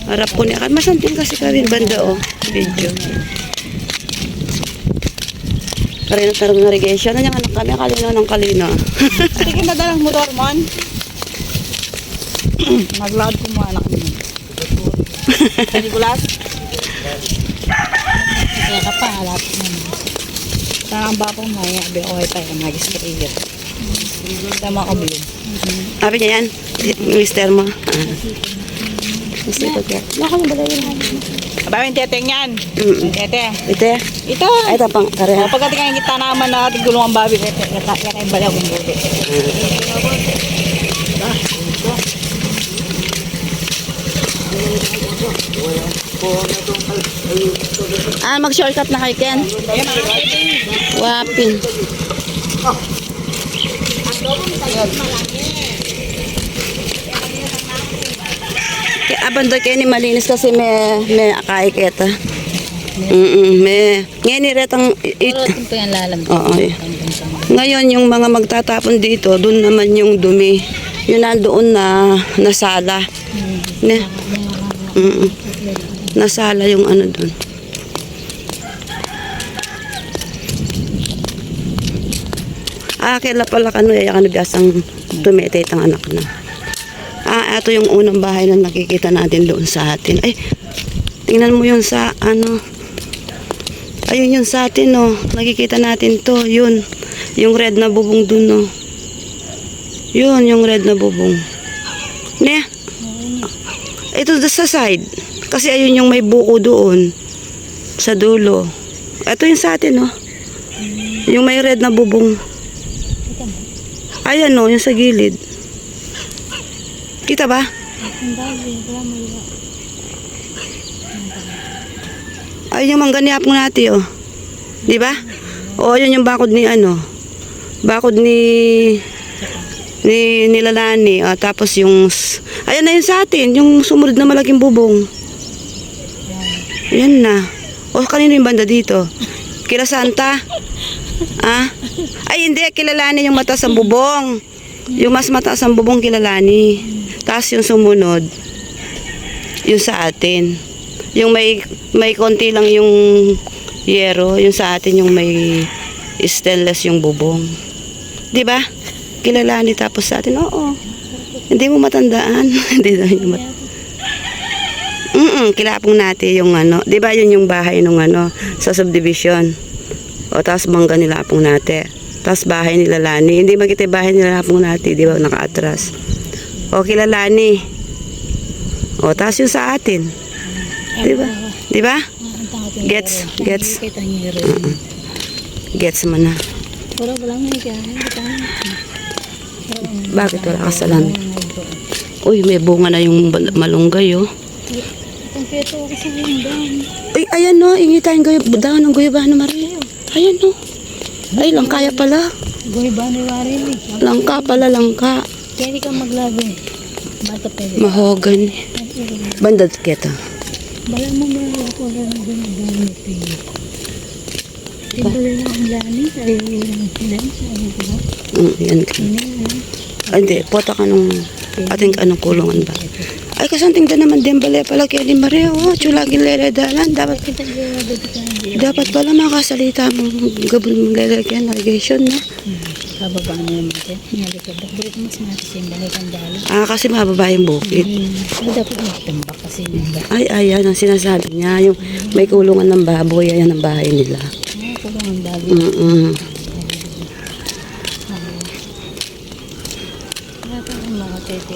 Harap ko niya. Masanting kasi kawin banda o. Video. Karina tarong irrigation. Ano yung anak kami? Kalino ng kalino. Sige na dalang motor mon. Nagload ko mo anak mo. Nigulas. Kaya ka pa, halapit mo. Sana ang bapong maya, okay tayo, mag-sprayer. Tama ka blue. Sabi niya yan, mister mo. Mister ko kaya. Naka mo bala yun. Aba, yung teteng yan. Tete. Ito. Ito. Ay, ito pang kareha. Pagkating kita naman na ating gulong ang babi, yan ay balaw kong buti. Mag-shortcut na kay Ken. Wapin. Kaya abando kayo ni malinis kasi may akay keta. Ngayon iretang Ito yan lalam. Oo. Ngayon yung mga magtatapon dito, doon naman yung dumi. Yun nandoon na nasala. Ne? Nasala yung ano doon. Kailan pala kano ya naggasang tumete itang anak na. Ito yung unang bahay na nakikita natin doon sa atin. Ay, tingnan mo yun sa ano. Ayun yun sa atin, no. Nakikita natin to, yun. Yung red na bubong dun, no. Yun, yung red na bubong. Ne? Ito sa side. Kasi ayun yung may buko doon. Sa dulo. Ito yung sa atin, no. Yung may red na bubong. Ayan, no, yung sa gilid. Kita ba? Ayun yung mangga ni Apong natin, oh. Di ba? O, yun yung bakod ni ano. Bakod ni Lalani. Tapos yung, ayan na yun sa atin. Yung sumunod na malaking bubong. Ayan na. O, kanino yung banda dito? Kila Santa? Ay, hindi. Kilalani yung mataas ang bubong. Yung mas mataas ang bubong kilalani. Tapos yung sumunod, yung sa atin. Yung may konti lang yung yero. Yung sa atin yung may stainless yung bubong. Di ba? Kilalani tapos sa atin. Oo. Hindi mo matandaan. Hindi daw yung kilapong natin yung ano. Di ba yun yung bahay nung ano sa subdivision. O tapos bangga nila apong natin. Tapos bahay nila Lani. Hindi makita bahay nila apong natin. Di ba naka-atras. O kilalani. O tapos yung sa atin. Di ba? Di ba? Gets. Gets mo na. Bakit wala ka sa lan? Uy, may bunga na yung malunggay, oh. Uy, ayan, no. Ingitain daon ng guyabano, Maria. Ayan, no. Ay, langkaya pala. Guyabano, Maria. Langka pala, langka. Kaya di ka maglabi. Bata pwede. Mahogan. Bandad kita. Bala mo ba ako lang ng Timbala na ang lani. Ay, yan ka. Ay, hindi. Pota ka nung ating anong kulungan ba? Ay, kasanting da naman din bala pala kaya di Maria. Oh, tsulagin leledalan. Dapat pala makasalita mo. Gabon mong lalagyan. Navigation na. Kababa na naman siya. Nalikod. Bulit mas natin siya. Balikan dalo. Kasi mababa yung bukid. Dapat magtambak kasi. Ay, ayan ang sinasabi niya. Yung may kulungan ng baboy. Ayan ang bahay nila. Kulungan baboy. Dapat ang mga tete.